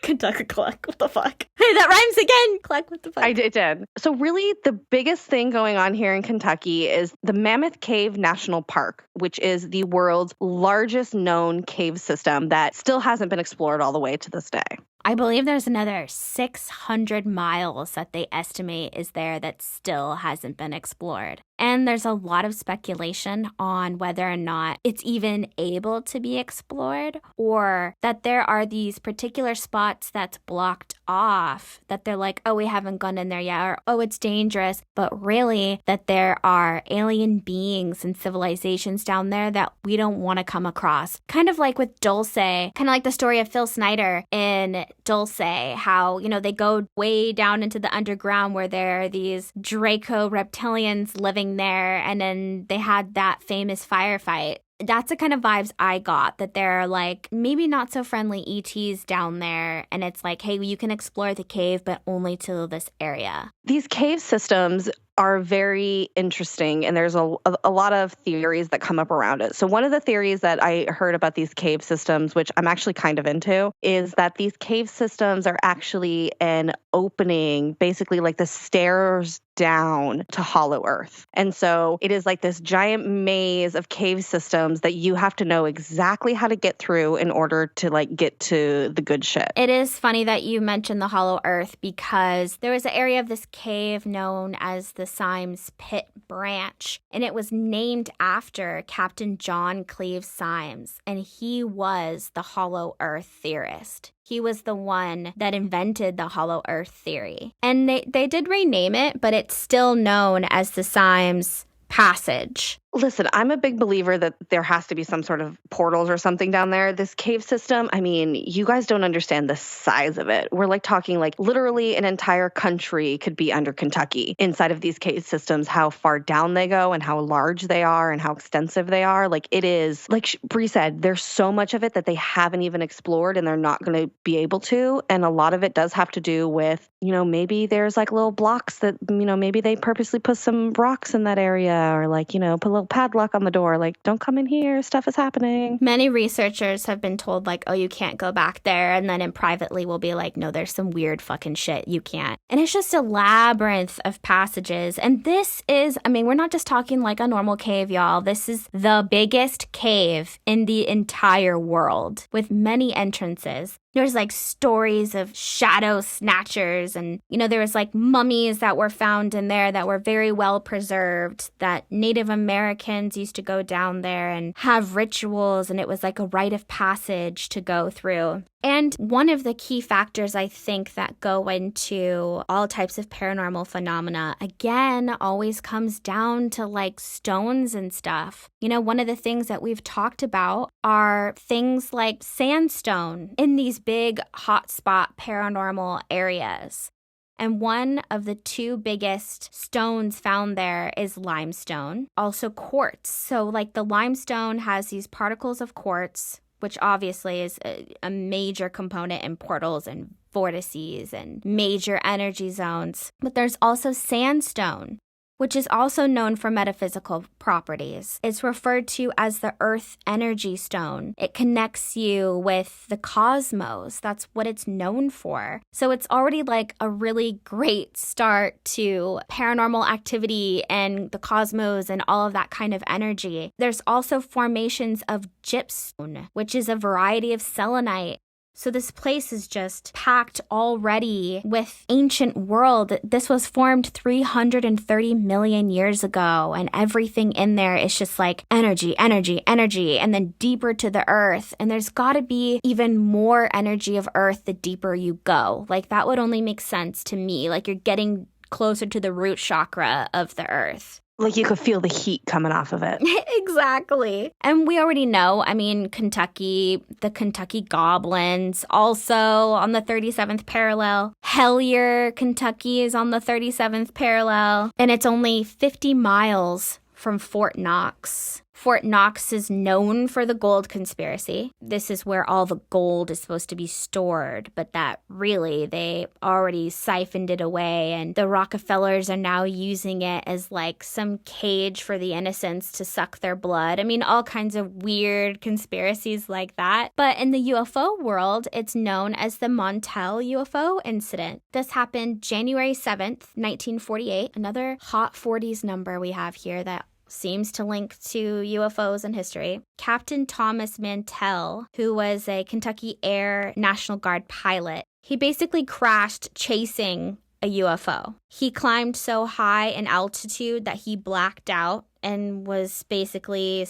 Kentucky Cluck. What the fuck? Hey, that rhymes again. Cluck, what the fuck? I did. So really, the biggest thing going on here in Kentucky is the Mammoth Cave National Park, which is the world's largest known cave system that still hasn't been explored all the way to this day. I believe there's another 600 miles that they estimate is there that still hasn't been explored. And there's a lot of speculation on whether or not it's even able to be explored, or that there are these particular spots that's blocked off, that they're like, oh, we haven't gone in there yet, or oh, it's dangerous, but really that there are alien beings and civilizations down there that we don't want to come across. Kind of like with Dulce, kind of like the story of Phil Snyder in Dulce, how, you know, they go way down into the underground where there are these Draco reptilians living there, and then they had that famous firefight. That's the kind of vibes I got, that there are like maybe not so friendly ETs down there, and it's like, hey, you can explore the cave, but only to this area. These cave systems are very interesting, and there's a lot of theories that come up around it. So one of the theories that I heard about these cave systems, which I'm actually kind of into, is that these cave systems are actually an opening, basically like the stairs down to Hollow Earth. And so it is like this giant maze of cave systems that you have to know exactly how to get through in order to like get to the good shit. It is funny that you mentioned the Hollow Earth, because there was an area of this cave known as the Symes Pit Branch, and it was named after Captain John Cleve Symes, and he was the Hollow Earth theorist. He was the one that invented the Hollow Earth theory. And they did rename it, but it's still known as the Symes Passage. Listen, I'm a big believer that there has to be some sort of portals or something down there. This cave system, I mean, you guys don't understand the size of it. We're like talking like literally an entire country could be under Kentucky inside of these cave systems, how far down they go and how large they are and how extensive they are. Like it is, like Bree said, there's so much of it that they haven't even explored and they're not going to be able to. And a lot of it does have to do with, you know, maybe there's like little blocks that, you know, maybe they purposely put some rocks in that area, or like, you know, put a little padlock on the door, like, don't come in here, stuff is happening. Many researchers have been told, like, oh, you can't go back there, and then in privately will be like, no, there's some weird fucking shit, you can't. And it's just a labyrinth of passages. And this is, I mean, we're not just talking like a normal cave, y'all. This is the biggest cave in the entire world, with many entrances. There's like stories of shadow snatchers, and, you know, there was like mummies that were found in there that were very well preserved, that Native Americans used to go down there and have rituals, and it was like a rite of passage to go through. And one of the key factors, I think, that go into all types of paranormal phenomena, again, always comes down to like stones and stuff. You know, one of the things that we've talked about are things like sandstone in these big hotspot paranormal areas. And one of the 2 biggest stones found there is limestone, also quartz. So like the limestone has these particles of quartz, which obviously is a major component in portals and vortices and major energy zones. But there's also sandstone, which is also known for metaphysical properties. It's referred to as the Earth Energy Stone. It connects you with the cosmos. That's what it's known for. So it's already like a really great start to paranormal activity and the cosmos and all of that kind of energy. There's also formations of gypsum, which is a variety of selenite. So this place is just packed already with ancient world. This was formed 330 million years ago, and everything in there is just like energy, energy, energy, and then deeper to the earth. And there's got to be even more energy of earth the deeper you go. Like that would only make sense to me. Like you're getting closer to the root chakra of the earth. Like you could feel the heat coming off of it. Exactly. And we already know, I mean, Kentucky, the Kentucky Goblins, also on the 37th parallel. Hellier, Kentucky is on the 37th parallel. And it's only 50 miles from Fort Knox. Fort Knox is known for the gold conspiracy. This is where all the gold is supposed to be stored, but that really they already siphoned it away, and the Rockefellers are now using it as like some cage for the innocents to suck their blood. I mean, all kinds of weird conspiracies like that. But in the UFO world, it's known as the Montel UFO incident. This happened January 7th, 1948. Another hot 40s number we have here that seems to link to UFOs and history. Captain Thomas Mantell, who was a Kentucky Air National Guard pilot, he basically crashed chasing a UFO. He climbed so high in altitude that he blacked out and was basically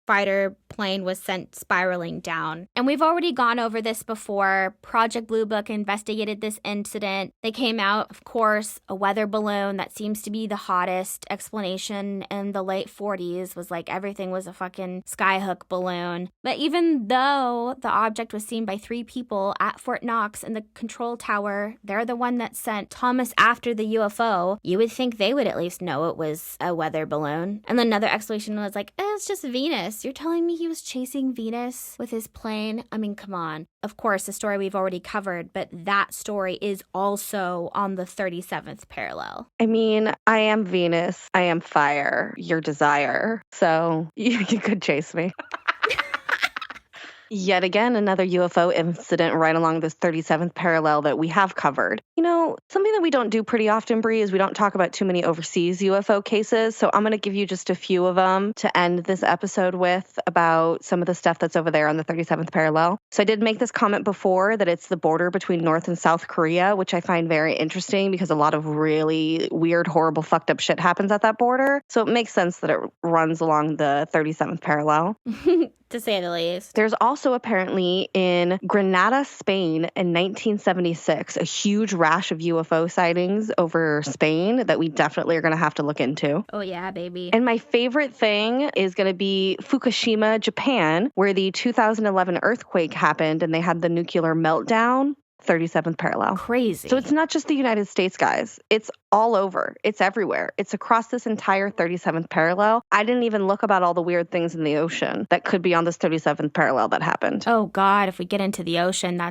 fighter plane was sent spiraling down. And we've already gone over this before. Project Blue Book investigated this incident. They came out, of course, a weather balloon that seems to be the hottest explanation in the late 40s was like everything was a fucking skyhook balloon. But even though the object was seen by 3 people at Fort Knox in the control tower, they're the one that sent Thomas after the UFO, you would think they would at least know it was a weather balloon. And then another explanation was like, it's just Venus. You're telling me he was chasing Venus with his plane? I mean, come on. Of course, a story we've already covered, but that story is also on the 37th parallel. I mean, I am Venus. I am fire, your desire. So you could chase me. Yet again, another UFO incident right along this 37th parallel that we have covered. You know, something that we don't do pretty often, Bree, is we don't talk about too many overseas UFO cases. So I'm going to give you just a few of them to end this episode with about some of the stuff that's over there on the 37th parallel. So I did make this comment before that it's the border between North and South Korea, which I find very interesting because a lot of really weird, horrible, fucked up shit happens at that border. So it makes sense that it runs along the 37th parallel. To say the least. There's also apparently in Granada, Spain in 1976, a huge rash of UFO sightings over Spain that we definitely are going to have to look into. Oh yeah, baby. And my favorite thing is going to be Fukushima, Japan, where the 2011 earthquake happened and they had the nuclear meltdown. 37th parallel. Crazy. So it's not just the United States, guys. It's all over. It's everywhere. It's across this entire 37th parallel. I didn't even look about all the weird things in the ocean that could be on this 37th parallel that happened. Oh God, if we get into the ocean,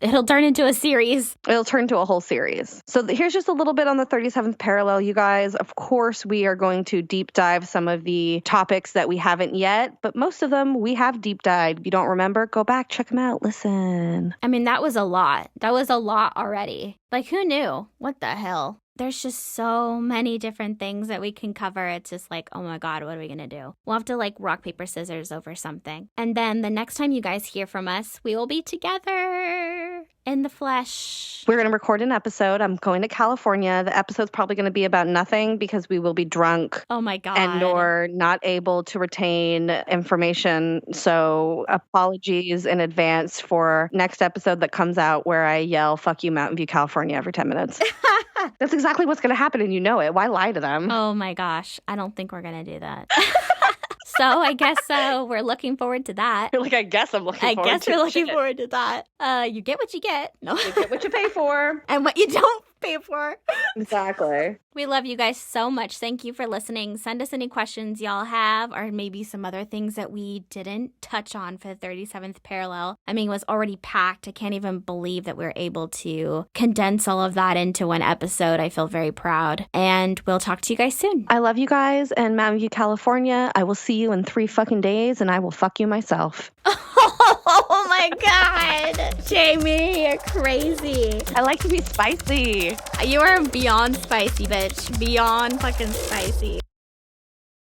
it'll turn into a series. It'll turn into a whole series. So here's just a little bit on the 37th parallel, you guys. Of course, we are going to deep dive some of the topics that we haven't yet, but most of them we have deep dived. If you don't remember, go back, check them out, listen. I mean, that was a lot. That was a lot already. Like, who knew? What the hell? There's just so many different things that we can cover. It's just like, oh my God, what are we going to do? We'll have to like rock, paper, scissors over something. And then the next time you guys hear from us, we will be together in the flesh. We're going to record an episode. I'm going to California. The episode's probably going to be about nothing because we will be drunk. Oh my God. And or not able to retain information. So apologies in advance for next episode that comes out where I yell, fuck you, Mountain View, California every 10 minutes. That's exactly what's going to happen and you know it. Why lie to them? Oh my gosh. I don't think we're going to do that. So I guess we're looking forward to that. You're like, I guess I'm looking forward to it. I guess we're looking forward to that. You get what you get. No. You get what you pay for. And what you don't pay for. Exactly. We love you guys so much. Thank you for listening. Send us any questions y'all have, or maybe some other things that we didn't touch on for the 37th parallel. I mean, it was already packed. I can't even believe that we were able to condense all of that into one episode. I feel very proud. And we'll talk to you guys soon. I love you guys in Mountain View, California. I will see you in 3 fucking days, and I will fuck you myself. Oh my God. Jamie, you're crazy. I like to be spicy. You are beyond spicy, bitch. Beyond fucking spicy.